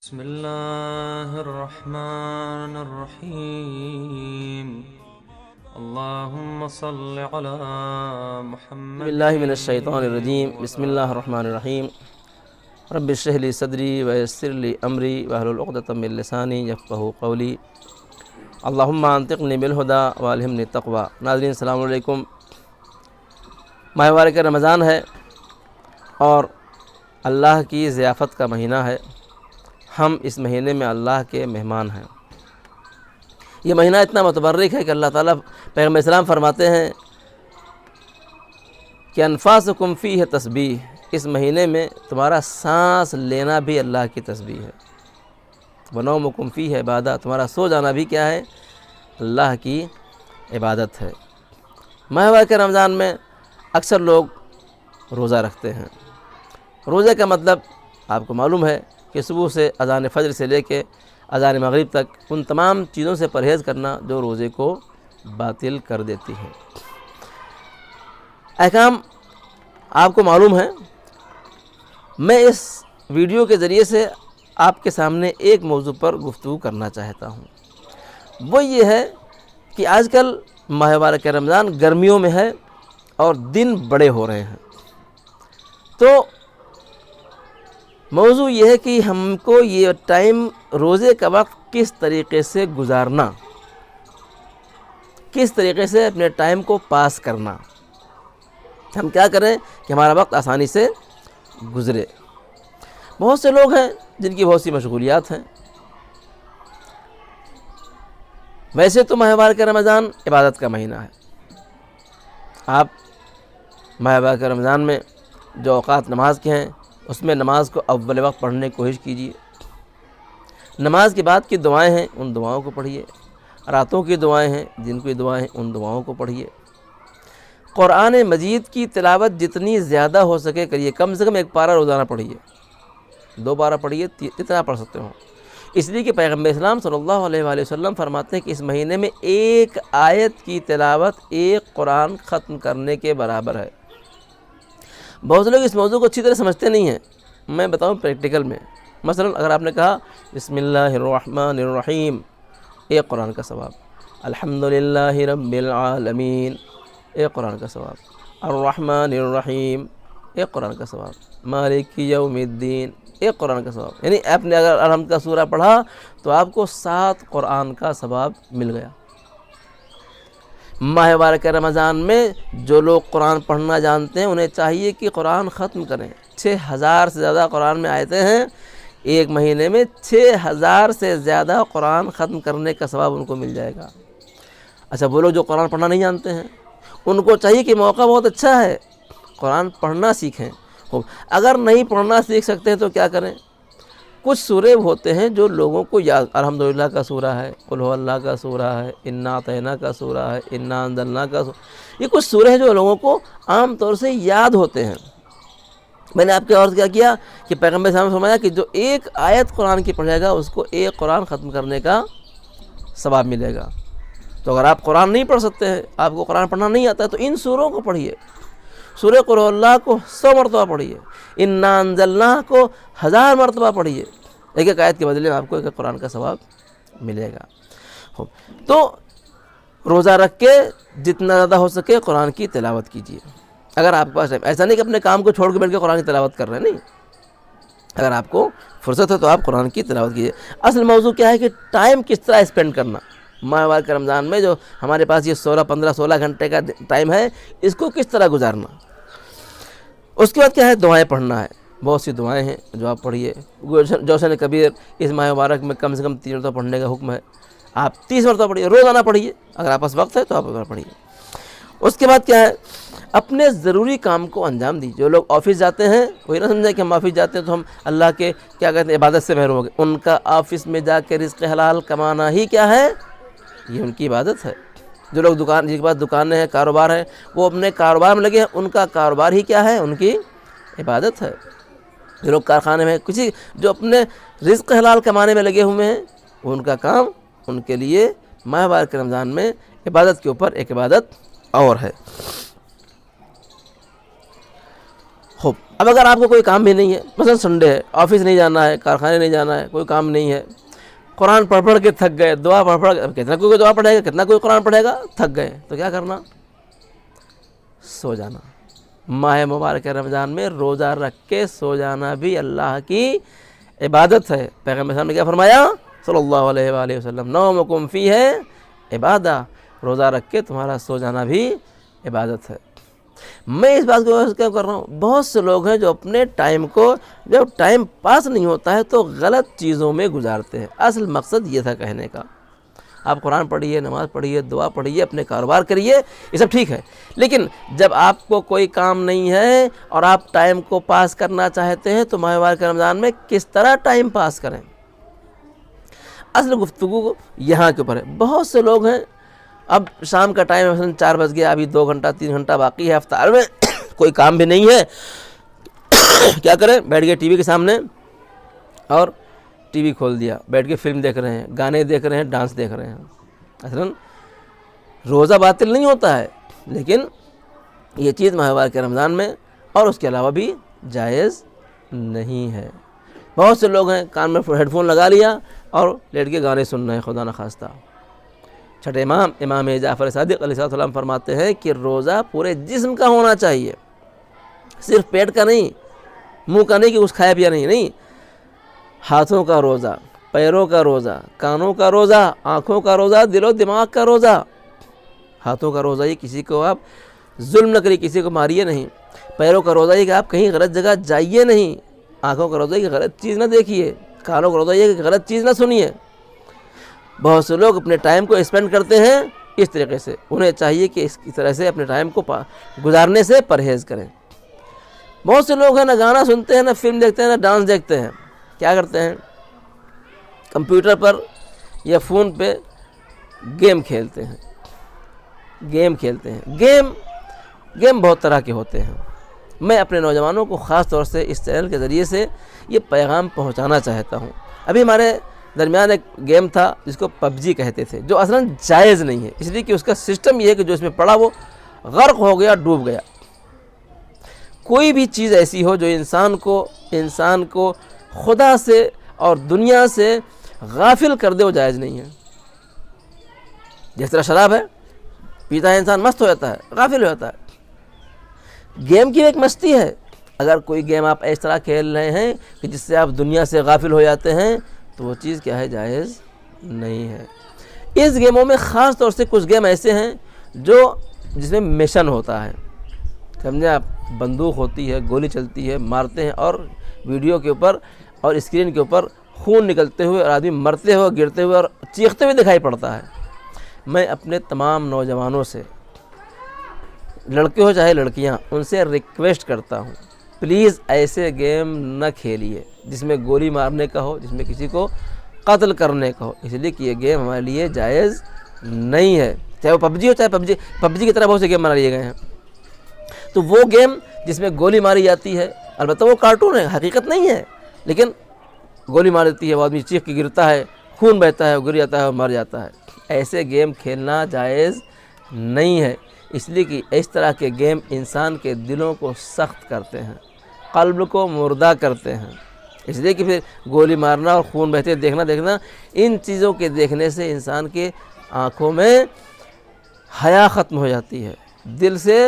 بسم الله الرحمن الرحيم اللهم صل على محمد باللہ من الشیطان الرجیم بسم اللہ الرحمن الرحیم رب اشرح لی صدری ویسر لی امری واحلل عقدۃ من لسانی یفقہوا قولی اللہم انطقنی بالہدی والہمنی التقوی۔ ناظرین السلام علیکم۔ ماہ مبارک رمضان ہے اور اللہ کی ضیافت کا مہینہ ہے۔ ہم اس مہینے میں اللہ کے مہمان ہیں۔ یہ مہینہ اتنا متبرک ہے کہ اللہ تعالیٰ پیغمبر اسلام فرماتے ہیں کہ انفاسکم فیہ تسبیح، اس مہینے میں تمہارا سانس لینا بھی اللہ کی تسبیح ہے۔ ونومکم فیہ عبادہ، تمہارا سو جانا بھی کیا ہے؟ اللہ کی عبادت ہے۔ ماہ مبارک رمضان میں اکثر لوگ روزہ رکھتے ہیں۔ روزے کا مطلب آپ کو معلوم ہے کہ صبح سے اذان فجر سے لے کے اذان مغرب تک ان تمام چیزوں سے پرہیز کرنا جو روزے کو باطل کر دیتی ہیں۔ احکام آپ کو معلوم ہے۔ میں اس ویڈیو کے ذریعے سے آپ کے سامنے ایک موضوع پر گفتگو کرنا چاہتا ہوں۔ وہ یہ ہے کہ آج کل ماہ مبارک رمضان گرمیوں میں ہے اور دن بڑے ہو رہے ہیں، تو موضوع یہ ہے کہ ہم کو یہ ٹائم، روزے کا وقت کس طریقے سے گزارنا، کس طریقے سے اپنے ٹائم کو پاس کرنا، ہم کیا کریں کہ ہمارا وقت آسانی سے گزرے۔ بہت سے لوگ ہیں جن کی بہت سی مشغولیات ہیں۔ ویسے تو ماہ مبارک رمضان عبادت کا مہینہ ہے۔ آپ ماہ مبارک رمضان میں جو اوقات نماز کے ہیں اس میں نماز کو اول وقت پڑھنے کی کوشش کیجیے۔ نماز کے بعد کی دعائیں ہیں ان دعاؤں کو پڑھیے، راتوں کی دعائیں ہیں جن کی دعائیں ہیں ان دعاؤں کو پڑھیے۔ قرآن مجید کی تلاوت جتنی زیادہ ہو سکے کریے، کم سے کم ایک پارہ روزانہ پڑھیے، 2 پارہ پڑھیے، جتنا پڑھ سکتے ہوں۔ اس لیے کہ پیغمبر اسلام صلی اللہ علیہ وآلہ وسلم فرماتے ہیں کہ اس مہینے میں ایک آیت کی تلاوت ایک قرآن ختم کرنے کے برابر ہے۔ بہت سے لوگ اس موضوع کو اچھی طرح سمجھتے نہیں ہیں۔ میں بتاؤں پریکٹیکل میں، مثلا اگر آپ نے کہا بسم اللہ الرحمن الرحیم، ایک قرآن کا ثواب، الحمدللہ رب العالمین، ایک قرآن کا ثواب، الرحمن الرحیم، ایک قرآن کا ثواب، مالک یوم الدین، ایک قرآن کا ثواب۔ یعنی آپ نے اگر الحمد کا سورہ پڑھا تو آپ کو 7 قرآن کا ثواب مل گیا۔ ماہ مبارک رمضان میں جو لوگ قرآن پڑھنا جانتے ہیں انہیں چاہیے کہ قرآن ختم کریں۔ 6000 سے زیادہ قرآن میں آیتیں ہیں، ایک مہینے میں 6000 سے زیادہ قرآن ختم کرنے کا ثواب ان کو مل جائے گا۔ اچھا، وہ لوگ جو قرآن پڑھنا نہیں جانتے ہیں ان کو چاہیے کہ موقع بہت اچھا ہے، قرآن پڑھنا سیکھیں۔ اگر نہیں پڑھنا سیکھ سکتے ہیں تو کیا کریں؟ کچھ سورے ہوتے ہیں جو لوگوں کو یاد، الحمدللہ کا سورہ ہے، قل هو اللہ کا سورہ ہے، انا اعطیناک کا سورہ ہے، انا انزلناک کا سورہ، یہ کچھ سورے ہیں جو لوگوں کو عام طور سے یاد ہوتے ہیں۔ میں نے آپ کے عرض کیا کہ پیغمبر صلی اللہ علیہ وسلم نے فرمایا کہ جو ایک آیت قرآن کی پڑھے گا اس کو ایک قرآن ختم کرنے کا ثواب ملے گا۔ تو اگر آپ قرآن نہیں پڑھ سکتے ہیں، آپ کو قرآن پڑھنا نہیں آتا ہے، تو ان سوروں کو پڑھیے۔ سورہ قل هو اللہ کو 100 مرتبہ پڑھیے، انا انزلناہ کو 1000 مرتبہ پڑھیے، ایک ایک آیت کے بدلے میں آپ کو ایک ایک قرآن کا ثواب ملے گا۔ تو روزہ رکھ کے جتنا زیادہ ہو سکے قرآن کی تلاوت کیجیے۔ اگر آپ کے پاس ایسا نہیں کہ اپنے کام کو چھوڑ کے بیٹھ کے قرآن کی تلاوت کر رہے ہیں، نہیں، اگر آپ کو فرصت ہے تو آپ قرآن کی تلاوت کیجیے۔ اصل موضوع کیا ہے کہ ٹائم کس طرح اسپینڈ کرنا۔ ماہ مبارک رمضان میں جو ہمارے پاس یہ 16 گھنٹے کا ٹائم ہے، اس کو کس طرح گزارنا۔ اس کے بعد کیا ہے؟ دعائیں پڑھنا ہے۔ بہت سی دعائیں ہیں جو آپ پڑھیے۔ جوشن کبیر اس ماہ مبارک میں کم سے کم 3 مرتبہ پڑھنے کا حکم ہے۔ آپ 30 مرتبہ پڑھیے، روزانہ پڑھیے، اگر آپ پاس وقت ہے تو آپ روزانہ پڑھیے۔ اس کے بعد کیا ہے؟ اپنے ضروری کام کو انجام دیجیے۔ جو لوگ آفس جاتے ہیں وہی نہ سمجھیں کہ ہم آفس جاتے ہیں تو ہم اللہ کے کیا کہتے ہیں عبادت سے محروم ہو گئے۔ ان کا آفس میں جا کے رزق حلال کمانا ہی کیا ہے؟ یہ ان کی عبادت ہے۔ جو لوگ جن کے پاس دکانیں ہیں، کاروبار ہیں، وہ اپنے کاروبار میں لگے ہیں، ان کا کاروبار ہی کیا ہے؟ ان کی عبادت ہے۔ جو لوگ کارخانے میں جو اپنے رزق حلال کمانے میں لگے ہوئے ہیں، وہ ان کا کام، ان کے لیے ماہ مبارک رمضان میں عبادت کے اوپر ایک عبادت اور ہے۔ خوب اب اگر آپ کو کوئی کام بھی نہیں ہے، مثلا سنڈے ہے، آفس نہیں جانا ہے، کارخانے نہیں جانا ہے، کوئی کام نہیں ہے، قرآن پڑھ کے تھک گئے، دعا پڑھ اب کتنا کوئی دعا پڑھے گا، کتنا کوئی قرآن پڑھے گا، تھک گئے تو کیا کرنا؟ سو جانا۔ ماہ مبارک رمضان میں روزہ رکھ کے سو جانا بھی اللہ کی عبادت ہے۔ پیغمبر صاحب نے کیا فرمایا صلی اللہ علیہ وآلہ وسلم، نومکم فیہ عبادہ، روزہ رکھ کے تمہارا سو جانا بھی عبادت ہے۔ میں اس بات کو کیا کر رہا ہوں، بہت سے لوگ ہیں جو اپنے ٹائم کو جب ٹائم پاس نہیں ہوتا ہے تو غلط چیزوں میں گزارتے ہیں۔ اصل مقصد یہ تھا کہنے کا، آپ قرآن پڑھیے، نماز پڑھیے، دعا پڑھیے، اپنے کاروبار کریے، یہ سب ٹھیک ہے، لیکن جب آپ کو کوئی کام نہیں ہے اور آپ ٹائم کو پاس کرنا چاہتے ہیں تو ماہ مبارک رمضان میں کس طرح ٹائم پاس کریں، اصل گفتگو یہاں کے اوپر ہے۔ بہت سے لوگ ہیں اب شام کا ٹائم مثلا 4 بج گیا، ابھی 2 گھنٹہ 3 گھنٹہ باقی ہے افطار میں، کوئی کام بھی نہیں ہے، کیا کریں؟ بیٹھ گئے ٹی وی کے سامنے اور ٹی وی کھول دیا، بیٹھ کے فلم دیکھ رہے ہیں، گانے دیکھ رہے ہیں، ڈانس دیکھ رہے ہیں۔ اصلاً روزہ باطل نہیں ہوتا ہے، لیکن یہ چیز ماہ مبارک رمضان میں اور اس کے علاوہ بھی جائز نہیں ہے۔ بہت سے لوگ ہیں کان میں ہیڈ فون لگا لیا اور لیٹ کے گانے سن رہے ہیں، خدا نخواستہ۔ چھٹے امام جعفر صادق علیہ السلام فرماتے ہیں کہ روزہ پورے جسم کا ہونا چاہیے، صرف پیٹ کا نہیں، منہ کا نہیں کہ کچھ کھایا پیا نہیں، ہاتھوں کا روزہ، پیروں کا روزہ، کانوں کا روزہ، آنکھوں کا روزہ، دل و دماغ کا روزہ۔ ہاتھوں کا روزہ یہ کسی کو آپ ظلم نہ کریے، کسی کو ماریے نہیں۔ پیروں کا روزہ یہ کہ آپ کہیں غلط جگہ جائیے نہیں۔ آنکھوں کا روزہ یہ کہ غلط چیز نہ دیکھیے۔ کانوں کا روزہ یہ کہ غلط چیز نہ سنیے۔ بہت سے لوگ اپنے ٹائم کو اسپینڈ کرتے ہیں اس طریقے سے، انہیں چاہیے کہ اس طرح سے اپنے ٹائم کو گزارنے سے پرہیز کریں۔ بہت سے لوگ ہیں نہ گانا سنتے ہیں، نہ فلم دیکھتے ہیں، نہ ڈانس دیکھتے ہیں، کیا کرتے ہیں؟ کمپیوٹر پر یا فون پہ گیم کھیلتے ہیں۔ گیم بہت طرح کے ہوتے ہیں۔ میں اپنے نوجوانوں کو خاص طور سے اس چینل کے ذریعے سے یہ پیغام پہنچانا چاہتا ہوں۔ ابھی ہمارے درمیان ایک گیم تھا جس کو پب جی کہتے تھے، جو اصلاً جائز نہیں ہے، اس لیے کہ اس کا سسٹم یہ ہے کہ جو اس میں پڑا وہ غرق ہو گیا، ڈوب گیا۔ کوئی بھی چیز ایسی ہو جو انسان کو خدا سے اور دنیا سے غافل کر دے، وہ جائز نہیں ہے۔ جس طرح شراب ہے، پیتا ہے انسان، مست ہو جاتا ہے، غافل ہو جاتا ہے۔ گیم کی ایک مستی ہے، اگر کوئی گیم آپ اس طرح کھیل رہے ہیں کہ جس سے آپ دنیا سے غافل ہو جاتے ہیں تو وہ چیز کیا ہے؟ جائز نہیں ہے۔ اس گیموں میں خاص طور سے کچھ گیم ایسے ہیں جس میں مشن ہوتا ہے، سمجھے آپ؟ بندوق ہوتی ہے، گولی چلتی ہے، مارتے ہیں، اور ویڈیو کے اوپر اور اسکرین کے اوپر خون نکلتے ہوئے اور آدمی مرتے ہوئے، گرتے ہوئے اور چیختے ہوئے دکھائی پڑتا ہے۔ میں اپنے تمام نوجوانوں سے، لڑکے ہو چاہے لڑکیاں، ان سے ریکویسٹ کرتا ہوں، پلیز ایسے گیم نہ کھیلیے جس میں گولی مارنے کا ہو، جس میں کسی کو قتل کرنے کا ہو، اس لیے کہ یہ گیم ہمارے لیے جائز نہیں ہے۔ چاہے وہ پب جی ہو، چاہے پب جی کی طرح بہت سے گیم بنا لیے گئے ہیں۔ تو وہ گیم جس میں گولی ماری جاتی ہے، البتہ وہ کارٹون ہے، حقیقت نہیں ہے، لیکن گولی مار دیتی ہے، وہ آدمی چیخ کے گرتا ہے، خون بہتا ہے، وہ گر جاتا ہے اور مر جاتا ہے۔ ایسے گیم کھیلنا جائز نہیں ہے، اس لیے کہ اس طرح کے گیم انسان کے دلوں کو سخت کرتے ہیں، قلب کو مردہ کرتے ہیں۔ اس لیے کہ پھر گولی مارنا اور خون بہتے دیکھنا، ان چیزوں کے دیکھنے سے انسان کے آنکھوں میں حیا ختم ہو جاتی ہے، دل سے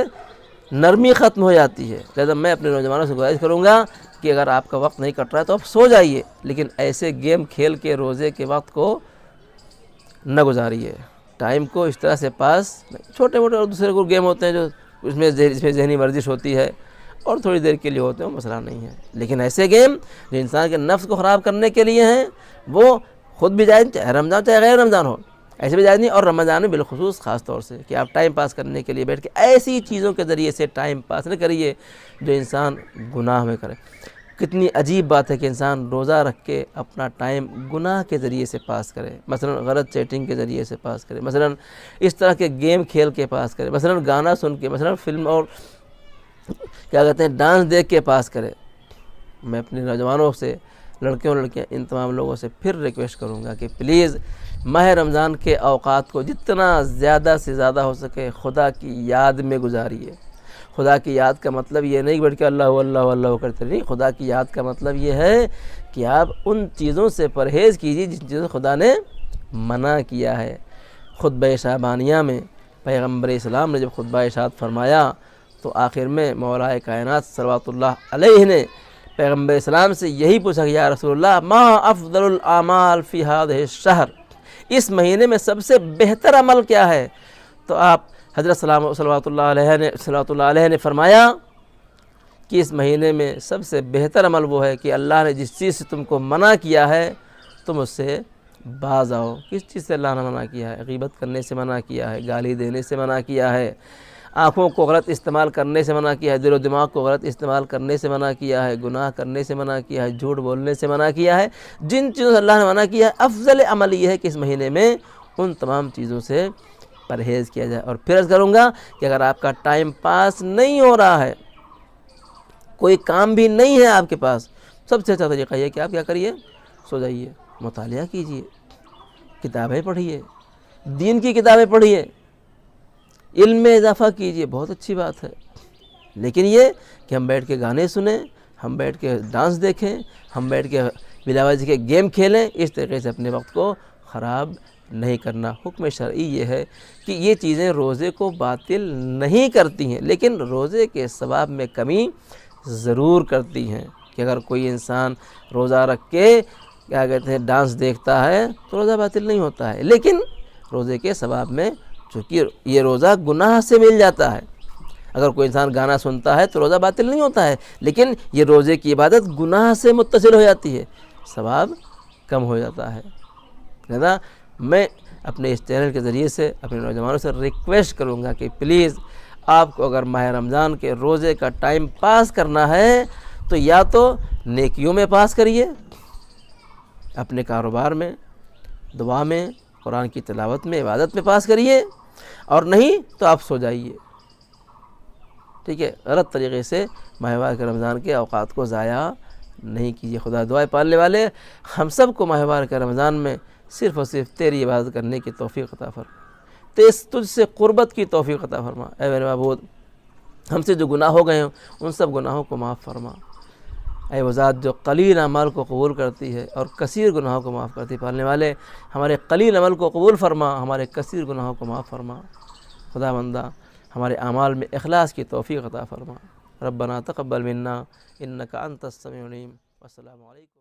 نرمی ختم ہو جاتی ہے۔ لہذا میں اپنے نوجوانوں سے گزارش کروں گا کہ اگر آپ کا وقت نہیں کٹ رہا ہے تو آپ سو جائیے، لیکن ایسے گیم کھیل کے روزے کے وقت کو نہ گزاریے۔ ٹائم کو اس طرح سے پاس، چھوٹے موٹے اور دوسرے کو گیم ہوتے ہیں جو اس میں ذہنی ورزش ہوتی ہے اور تھوڑی دیر کے لیے ہوتے ہیں، وہ مسئلہ نہیں ہے، لیکن ایسے گیم جو انسان کے نفس کو خراب کرنے کے لیے ہیں وہ خود بھی جائز، چاہے رمضان چاہے غیر رمضان ہو، ایسے بھی جائز نہیں۔ اور رمضان میں بالخصوص خاص طور سے کہ آپ ٹائم پاس کرنے کے لیے بیٹھ کے ایسی چیزوں کے ذریعے سے ٹائم پاس نہ کریے جو انسان گناہ میں کرے۔ کتنی عجیب بات ہے کہ انسان روزہ رکھ کے اپنا ٹائم گناہ کے ذریعے سے پاس کرے، مثلا غلط چیٹنگ کے ذریعے سے پاس کرے، مثلا اس طرح کے گیم کھیل کے پاس کرے، مثلا گانا سن کے، مثلا فلم اور کیا کہتے ہیں ڈانس دیکھ کے پاس کرے۔ میں اپنے نوجوانوں سے، لڑکے اور لڑکیاں، ان تمام لوگوں سے پھر ریکویسٹ کروں گا کہ پلیز ماہ رمضان کے اوقات کو جتنا زیادہ سے زیادہ ہو سکے خدا کی یاد میں گزاریے، خدا کی یاد کا مطلب یہ نہیں کہ بیٹھ کے اللہ اللہ اللہ کرتے نہیں. خدا کی یاد کا مطلب یہ ہے کہ آپ ان چیزوں سے پرہیز کیجیے جن چیزوں سے خدا نے منع کیا ہے. خطبہ شعبانیہ میں پیغمبر اسلام نے جب خطبہ ارشاد فرمایا تو آخر میں مولا کائنات صلوات اللہ علیہ نے پیغمبر اسلام سے یہی پوچھا کہ یا رسول اللہ ما افضل الاعمال فی هذه الشہر، اس مہینے میں سب سے بہتر عمل کیا ہے؟ تو آپ حضرت صلوات اللہ علیہ نے فرمایا کہ اس مہینے میں سب سے بہتر عمل وہ ہے کہ اللہ نے جس چیز سے تم کو منع کیا ہے تم اس سے باز آؤ. کس چیز سے اللہ نے منع کیا ہے؟ غیبت کرنے سے منع کیا ہے، گالی دینے سے منع کیا ہے، آنکھوں کو غلط استعمال کرنے سے منع کیا ہے، دل و دماغ کو غلط استعمال کرنے سے منع کیا ہے، گناہ کرنے سے منع کیا ہے، جھوٹ بولنے سے منع کیا ہے. جن چیزوں سے اللہ نے منع کیا ہے افضل عمل یہ ہے کہ اس مہینے میں ان تمام چیزوں سے پرہیز کیا جائے. اور پھر عرض کروں گا کہ اگر آپ کا ٹائم پاس نہیں ہو رہا ہے، کوئی کام بھی نہیں ہے آپ کے پاس، سب سے اچھا طریقہ یہ ہے کہ آپ کیا کریے؟ سو جائیے، مطالعہ کیجیے، کتابیں پڑھیے، دین کی کتابیں پڑھیے، علم میں اضافہ کیجیے. بہت اچھی بات ہے. لیکن یہ کہ ہم بیٹھ کے گانے سنیں، ہم بیٹھ کے ڈانس دیکھیں، ہم بیٹھ کے بلا وجہ کے گیم کھیلیں، اس طریقے سے اپنے وقت کو خراب نہیں کرنا. حکم شرعی یہ ہے کہ یہ چیزیں روزے کو باطل نہیں کرتی ہیں لیکن روزے کے ثواب میں کمی ضرور کرتی ہیں. کہ اگر کوئی انسان روزہ رکھ کے کیا کہتے ہیں ڈانس دیکھتا ہے تو روزہ باطل نہیں ہوتا ہے، لیکن روزے کے ثواب میں چونکہ یہ روزہ گناہ سے مل جاتا ہے. اگر کوئی انسان گانا سنتا ہے تو روزہ باطل نہیں ہوتا ہے، لیکن یہ روزے کی عبادت گناہ سے متصل ہو جاتی ہے، ثواب کم ہو جاتا ہے. لہذا میں اپنے اس چینل کے ذریعے سے اپنے نوجوانوں سے ریکویسٹ کروں گا کہ پلیز آپ کو اگر ماہ رمضان کے روزے کا ٹائم پاس کرنا ہے تو یا تو نیکیوں میں پاس کریے، اپنے کاروبار میں، دعا میں، قرآن کی تلاوت میں، عبادت میں پاس کریے، اور نہیں تو آپ سو جائیے. ٹھیک ہے؟ غلط طریقے سے ماہ مبارک رمضان کے اوقات کو ضائع نہیں کیجیے. خدا دعائیں پالنے والے ہم سب کو ماہ مبارک رمضان میں صرف اور صرف تیری عبادت کرنے کی توفیق عطا فرما، تجھ سے قربت کی توفیق عطا فرما. اے میرے معبود، ہم سے جو گناہ ہو گئے ہیں ان سب گناہوں کو معاف فرما. اے وہ ذات جو قلیل اعمال کو قبول کرتی ہے اور کثیر گناہوں کو معاف کرتی ہے، پالنے والے ہمارے قلیل عمل کو قبول فرما، ہمارے کثیر گناہوں کو معاف فرما. خدا بندہ ہمارے اعمال میں اخلاص کی توفیق عطا فرما. ربنا تقبل منا انک انت السمیع العلیم. والسلام علیکم.